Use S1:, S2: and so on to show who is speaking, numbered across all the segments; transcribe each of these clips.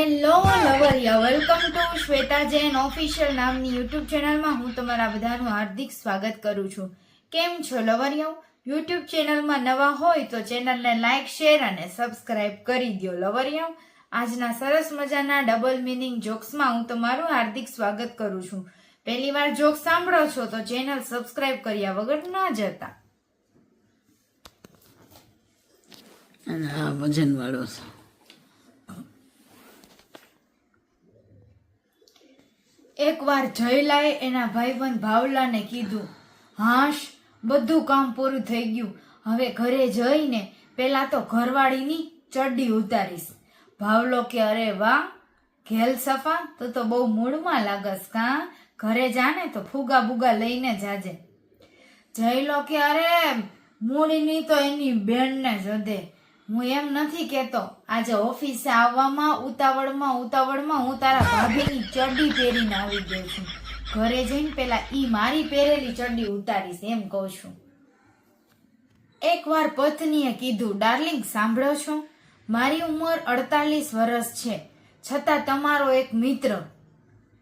S1: Hello લવરિયા, welcome to Shweta Jain official નામની YouTube ચેનલમાં હું તમારા બધાનું હાર્દિક સ્વાગત કરું છું. કેમ છો લવરિયાઓ? યુટ્યુબ ચેનલમાં નવા હોય તો ચેનલને લાઇક, શેર અને સબસ્ક્રાઇબ કરી દો લવરિયાઓ. આજના સરસ મજાના ડબલ મિનિંગ જોક્સમાં હું તમારું હાર્દિક સ્વાગત કરું છું. પહેલી વાર જોક સાંભળો છો તો ચેનલ સબસ્ક્રાઇબ કર્યા વગર ના જતા.
S2: અને આ વજન વાળો છે.
S1: એકવાર જયલાએ એના ભાઈબંધ ભાવલાને કીધું, હાશ, બધું કામ પૂરું થઈ ગયું, હવે ઘરે જઈને પેલા તો ઘરવાળીની ચડ્ડી ઉતારીશ. ભાવલો કે, અરે વાહ ઘેલ સફા, તો બહુ મૂડમાં લાગસ કાં, ઘરે જાને તો ફુગા બુગા લઈને જાજે. જયલો કે, અરે મૂડીની તો એની બેનને જદે, હું એમ નથી કેતો, આજે ઓફિસે આવવામાં ઉતાવળમાં હું તારા ભાભીની ચડ્ડી પહેરીને આવી ગયો છું. ઘરે જઈને પેલા ઈ મારી પહેરેલી ચડ્ડી ઉતારીશ એમ કહું છું. એકવાર પત્નીએ કીધું, ડાર્લિંગ સાંભળો છો, મારી ઉંમર 48 વર્ષ છે, છતાં તમારો એક મિત્ર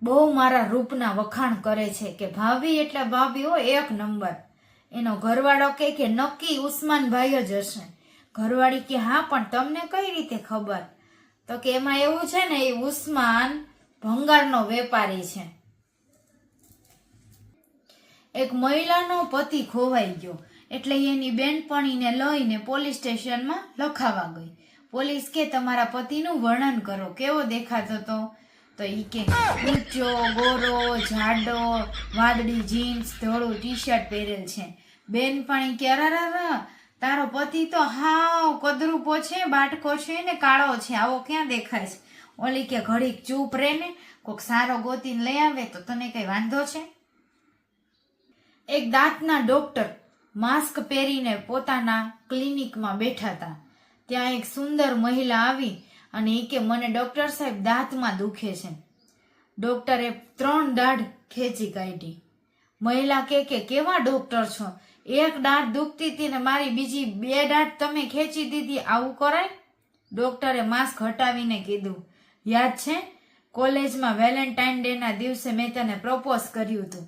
S1: બહુ મારા રૂપના વખાણ કરે છે કે ભાભી એટલે ભાભી હો, એક નંબર. એનો ઘરવાળો કે નક્કી ઉસ્માનભાઈ જ હશે. ઘરવાળી કે, હા પણ તમને કઈ રીતે ખબર? તો કે એમાં એવું છે ને, એ ઉસ્માન ભંગારનો વેપારી છે. એક મહિલાનો પતિ ખોવાઈ ગયો એટલે એની બેનપણીને લઈને પોલીસ સ્ટેશનમાં લખાવા ગઈ. પોલીસ કે, તમારા પતિનું વર્ણન કરો, કેવો દેખાતો હતો? તો ઈ કે, ઊંચો, ગોરો, જાડો, વાદળી જીન્સ, ધોળું ટી શર્ટ પહેરેલ છે. બેનપણી કે, અરે તારો પતિ તો હાવ કદરૂપો છે, બાટકો છે ને કાળો છે, આવો ક્યાં દેખાય છે? ઓલી કે, ઘડીક ચૂપ રે ને, કોક સારો ગોતીને લઈ આવે તો તને કઈ વાંધો છે? એક દાંતના ડોક્ટર માસ્ક પહેરીને પોતાના ક્લિનિકમાં બેઠા હતા. ત્યાં એક સુંદર મહિલા આવી અને એ કે, મને ડોક્ટર સાહેબ દાંતમાં દુખે છે. ડોક્ટરે 3 દાઢ ખેંચી કાઢી. મહિલા કે, કેવા ડોક્ટર છો? એક દાઢ દુખતી હતી ને મારી બીજી 2 દાઢ તમે ખેંચી દીધી, આવું કરાય? ડોક્ટરે માસ્ક હટાવીને કીધું, યાદ છે કોલેજમાં વેલેન્ટાઇન ડે ના દિવસે મેં તને પ્રપોઝ કર્યું હતું,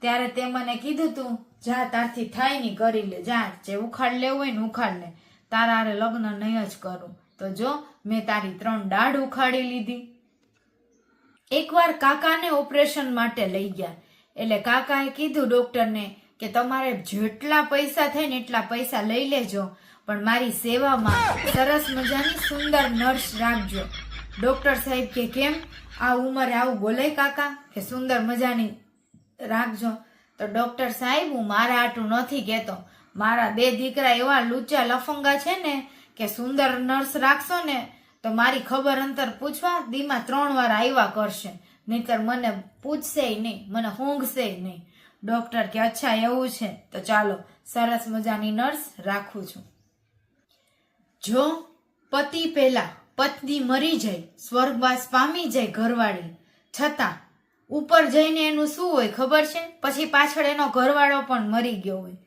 S1: ત્યારે તે મને કીધું તું, જા તારથી થાય નહીં કરી લે, જા જે ઉખાડ લેવું હોય ને ઉખાડ લે, તારા હારે લગ્ન નહીં જ કરું. તો જો મેં તારી 3 દાઢ ઉખાડી લીધી. એકવાર કાકાને ઓપરેશન માટે લઈ ગયા એટલે કાકાએ કીધું ડોક્ટરને કે તમારે જેટલા પૈસા થાય ને એટલા પૈસા લઈ લેજો, પણ મારી સેવામાં સરસ મજાની સુંદર નર્સ રાખજો. ડોક્ટર સાહેબ કે, કેમ આ ઉંમરે આવું બોલાય કાકા, કે સુંદર મજાની રાખજો? તો ડોક્ટર સાહેબ, હું મારા આટું નથી કહેતો, મારા 2 દીકરા એવા લુચ્ચા લફંગા છે ને કે સુંદર નર્સ રાખશો ને તો મારી ખબર અંતર પૂછવા દીમાં 3 વાર આવ્યા કરશે, નહીતર મને પૂછશે નહીં, મને ઊંઘશે નહીં. ડોક્ટર કે, અચ્છા એવું છે, તો ચાલો સરસ મજાની નર્સ રાખું છું. જો પતિ પહેલા પત્ની મરી જાય, સ્વર્ગવાસ પામી જાય ઘરવાળી, છતાં ઉપર જઈને એનું શું હોય ખબર છે? પછી પાછળ એનો ઘરવાળો પણ મરી ગયો હોય.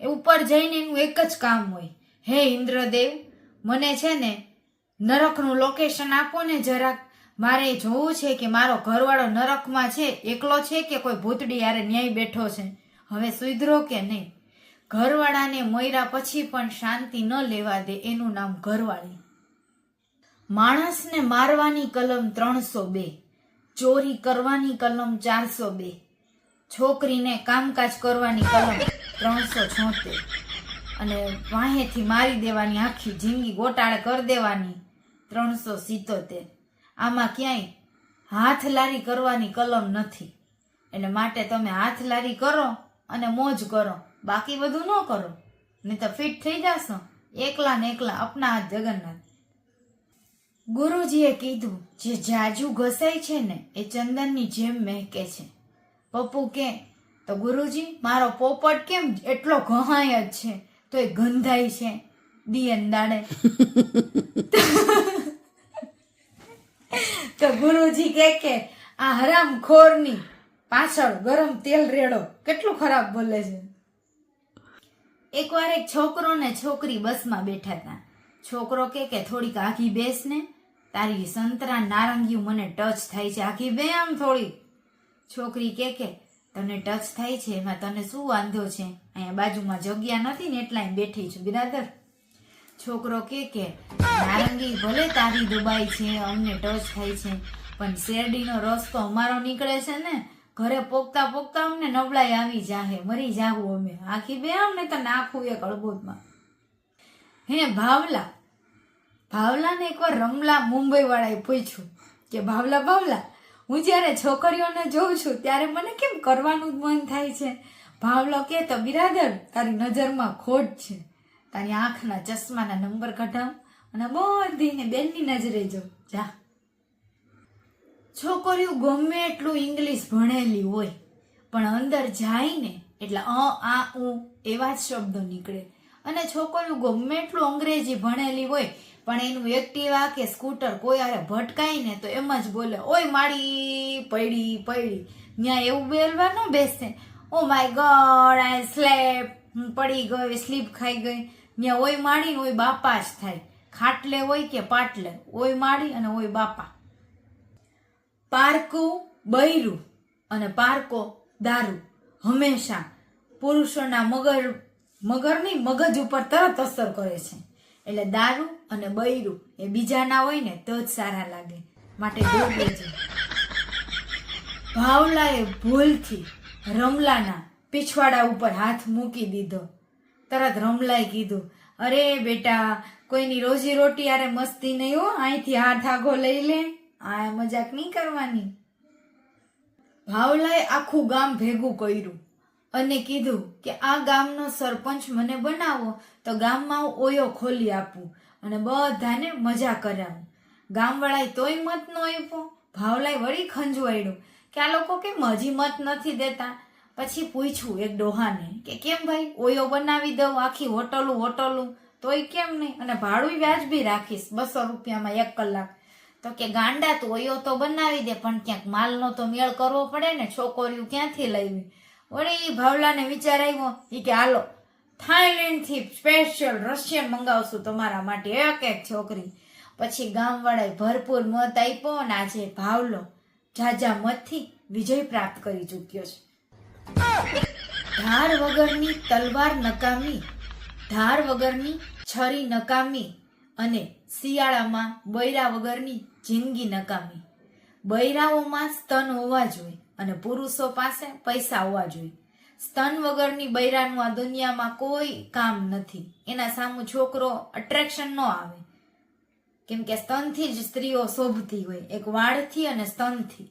S1: એ ઉપર જઈને એનું એક જ કામ હોય, હે ઇન્દ્રદેવ, મને છે ને નરકનું લોકેશન આપો ને જરાક, મારે જોવું છે કે મારો ઘરવાળો નરકમાં છે, એકલો છે કે કોઈ ભૂતડી યારે ન્યાય બેઠો છે, હવે સુધરો કે નહીં? ઘરવાળાને મર્યા પછી પણ શાંતિ ન લેવા દે, એનું નામ ઘરવાળી. માણસને મારવાની કલમ 302, ચોરી કરવાની કલમ 402, છોકરીને કામકાજ કરવાની કલમ 376 અને વાહેથી મારી દેવાની, આખી જિંદગી ગોટાળે કરી દેવાની 377. આમાં ક્યાંય હાથ લારી કરવાની કલમ નથી. એટલે માટે તમે હાથ લારી કરો અને મોજ કરો, બાકી બધું ન કરો, નહીં તો ફિટ થઈ જશો એકલા ને એકલા અપના હાથ જગન્નાથ. ગુરુજીએ કીધું, જે જાજુ ઘસાય છે ને એ ચંદનની જેમ મહેકે છે. પપ્પુ કે, તો ગુરુજી મારો પોપટ કેમ એટલો ઘહાય જ છે તો એ ગંધાય છે દિયન દાડે? તો ગુરુજી કે આ હરામ ખોરની પાછળ ગરમ તેલ રેડો, કેટલું ખરાબ બોલે છે. એકવાર એક છોકરો ને છોકરી બસમાં બેઠા હતા. છોકરો કે થોડીક આઘી બેસ ને, તારી સંતરા નારંગીયું મને ટચ થાય છે. આખી બે આમ થોડી. છોકરી કે તને ટચ થાય છે એમાં તને શું વાંધો છે? અહીંયા બાજુમાં જગ્યા નથી ને એટલા બેઠી છું બિરાદર. છોકરો કે નારંગી ભલે તારી દુબાઈ છે, અમને ટચ થાય છે, પણ શેરડીનો રસ તો અમારો નીકળે છે ને. ઘરે પોગતા પોગતા અમને નબળાઈ આવી જાહે, મરી જાહું અમે. આખી બે અમને તો નાખું એક અડબોદમાં. હે ભાવલાને એકવાર રમલા મુંબઈ વાળાએ પૂછ્યું કે ભાવલા હું જ્યારે છોકરીઓને જોઉં છું ત્યારે મને કેમ કરવાનું જ મન થાય છે? ભાવલો કે તો બિરાદર તારી નજરમાં ખોટ છે. તારી આંખના ચશ્માના નંબર કઢાવ અને બધીને બેનની નજરે જો જા. છોકરીઓ ગમે એટલું ઇંગ્લિશ ભણેલી હોય પણ અંદર જાય ને એટલે આ ઉ એવા જ શબ્દો નીકળે. અને છોકરીઓ ગમે એટલું અંગ્રેજી ભણેલી હોય પણ એનું એક્ટિવા કે સ્કૂટર કોઈ હારે ભટકાય ને તો એમ જ બોલે, ઓય માડી પડી. ત્યાં એવું બોલવા ન બેસે, oh my God I slap, હું પડી ગઈ, સ્લીપ ખાઈ ગઈ. ત્યાં ઓય માડી ને ઓય બાપા જ થાય. ખાટલે હોય કે પાટલે, ઓય માડી અને ઓય બાપા. પારકું બૈરું અને પારકો દારૂ હંમેશા પુરુષોના મગજ ઉપર તરત અસર કરે છે. એટલે દારૂ અને બૈરું એ બીજાના હોય ને તો જ સારા લાગે, માટે દૂર રહેજો. ભાવલાએ ભૂલથી રમલાના પીછવાડા ઉપર હાથ મૂકી દીધો. તરત રમલાએ કીધું, અરે બેટા કોઈની રોજી રોટી યારે મસ્તી નહીં હો, અહીંથી હાથ આગો લઈ લે, આ મજાક નહીં કરવાની. ભાવલાએ આખું ગામ ભેગું કર્યું અને કીધું કે આ ગામનો સરપંચ મને બનાવો તો ગામમાં હું ઓયો ખોલી આપું અને બધાને મજા કરાવું. ગામવાળાએ તોય મત ન આપ્યો. ભાવલાએ વળી ખંજવાળ્યું કે આ લોકો કેમ હજી મત નથી દેતા. પછી પૂછ્યું એક ડોહાને કે કેમ ભાઈ ઓયો બનાવી દઉં આખી હોટલું તોય કેમ નહીં, અને ભાડું વ્યાજબી રાખીશ 200 રૂપિયામાં 1 કલાક. તો કે ગાંડા તું ઓયો તો બનાવી દે પણ ક્યાંક માલનો તો મેળ કરવો પડે ને, છોકરીઓ ક્યાંથી લાવી. વળી ભાવલાને વિચાર આવ્યો કે હાલો થાઈલેન્ડ થી સ્પેશિયલ રશિયન મંગાવશું તમારા માટે એક છોકરી. પછી ગામવાળાએ ભરપૂર મત આપ્યો અને આજે ભાવલો જાજા મતથી વિજય પ્રાપ્ત કરી ચૂક્યો છે. ધાર વગરની તલવાર નકામી, ધાર વગરની છરી નકામી અને શિયાળામાં બૈરા વગરની જિંદગી નકામી. બૈરાઓમાં સ્તન હોવા જોઈએ અને પુરુષો પાસે પૈસા હોવા જોઈએ. સ્તન વગરની બૈરાનું આ દુનિયામાં કોઈ કામ નથી. એના સામું છોકરો અટ્રેક્શન ન આવે, કેમ કે સ્તનથી જ સ્ત્રીઓ શોભતી હોય, એક વાળથી અને સ્તનથી.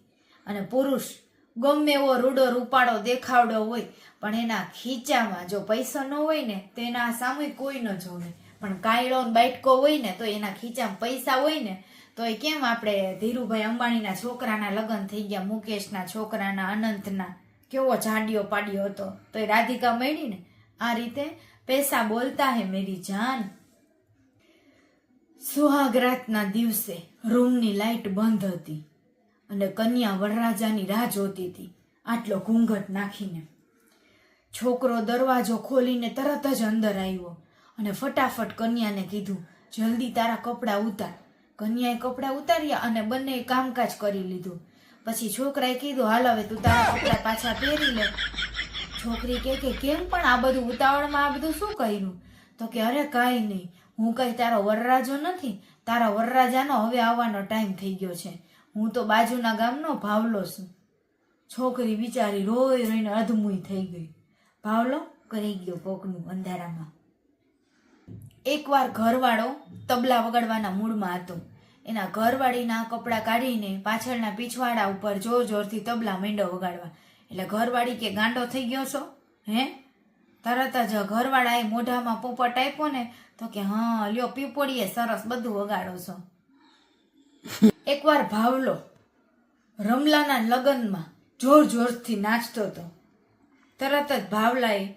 S1: અને પુરુષ ગમે એવો રૂડો રૂપાળો દેખાવડો હોય પણ એના ખીચામાં જો પૈસો ન હોય ને તો એના સામે કોઈ ન જોવે. પણ કાયડો બાઈટકો હોય ને તો એના ખીચામાં પૈસા હોય ને તો એ કેમ આપણે ધીરુભાઈ અંબાણીના છોકરાના લગ્ન થઈ ગયા, મુકેશના છોકરાના, અનંતના, કેવો જાડિયો પાડ્યો હતો તો એ રાધિકા મળી ને. આ રીતે પૈસા બોલતા હે મેરી જાન. સુહાગરાતના દિવસે રૂમની લાઈટ બંધ હતી અને કન્યા વરરાજાની રાહ જોતી હતી આટલો ઘૂંઘટ નાખીને. છોકરો દરવાજો ખોલીને તરત જ અંદર આવ્યો અને ફટાફટ કન્યાને કીધું, જલ્દી તારા કપડાં ઉતાર. કન્યાએ કપડાં ઉતાર્યા અને બંને કામકાજ કરી લીધું. પછી છોકરાએ કીધું, હાલ હવે તું તારા કપડાં પાછા પહેરી લે. છોકરી કે કેમ પણ આ બધું ઉતાવળમાં આ બધું શું કર્યું? તો કે અરે કાંઈ નહીં, હું કઈ તારો વરરાજો નથી, તારા વરરાજાનો હવે આવવાનો ટાઈમ થઈ ગયો છે, હું તો બાજુના ગામનો ભાવલો છું. છોકરી બિચારી રોઈ રોઈને અધમુઈ થઈ ગઈ. ભાવલો કરી ગયો કોકનું અંધારામાં. એકવાર ઘરવાળો તબલા વગાડવાના મૂડમાં હતો. એના ઘરવાળીના કપડાં કાઢીને પાછળના પીછવાડા ઉપર જોર જોરથી તબલા માંડ્યો વગાડવા. એટલે ઘરવાળી કે ગાંડો થઈ ગયો છો હે? તરત જ ઘરવાળાએ મોઢામાં પોપટ આપ્યો ને તો કે હા લ્યો પીપોડીએ સરસ બધું વગાડો છો. એકવાર ભાવલો રમલાના લગ્નમાં જોર જોરથી નાચતો હતો. તરત જ ભાવલાએ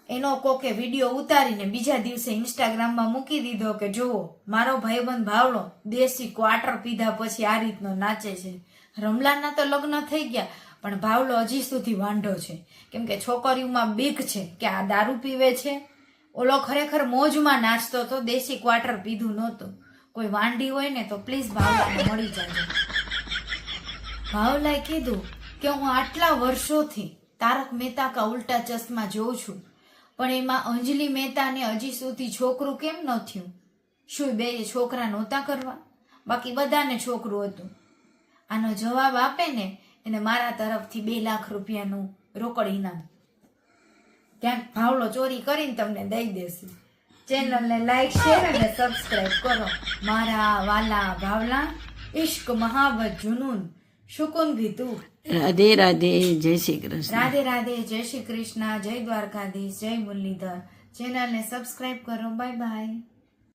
S1: એનો કોકે વિડીયો ઉતારીને બીજા દિવસે ઇન્સ્ટાગ્રામમાં મૂકી દીધો કે જુઓ મારો ભાઈબંધ ભાવલો દેશી ક્વાર્ટર પીધા પછી આ રીતનો નાચે છે. રમલાના તો લગ્ન થઈ ગયા પણ ભાવલો હજી સુધી વાંઢો છે, કેમ કે છોકરીઓમાં બીક છે કે આ દારૂ પીવે છે. ઓલો ખરેખર મોજમાં નાચતો હતો, દેશી ક્વાર્ટર પીધું નહોતું. કોઈ વાંડી હોય ને તો પ્લીઝ ભાવલાને મળી જાજો. ભાવલાએ કીધું કે હું આટલા વર્ષોથી તારક મહેતા કા ઉલ્ટા ચશ્મા જોઉં છું, પણ એમાં અંજલિ મહેતાને હજી સુધી છોકરું કેમ ન થયું? શું બે છોકરા નહોતા કરવા? બાકી બધાને છોકરું હતું. આનો જવાબ આપે ને એને મારા તરફથી 2 લાખ રૂપિયાનું રોકડ ઇનામ. ક્યાંક ભાવલો ચોરી કરીને તમને દઈ દેશે. ચેનલને લાઈક શેર અને સબસ્ક્રાઇબ કરો. મારા વાલા ભાવલા, ઇશ્ક મહાબત જુનૂન શુકુન ભી તું.
S2: રાધે રાધે, જય શ્રી કૃષ્ણ.
S1: રાધે રાધે, જય શ્રી કૃષ્ણ, જય દ્વારકાધીશ, જય મુરલીધર. ચેનલને સબસ્ક્રાઇબ કરો. Bye bye.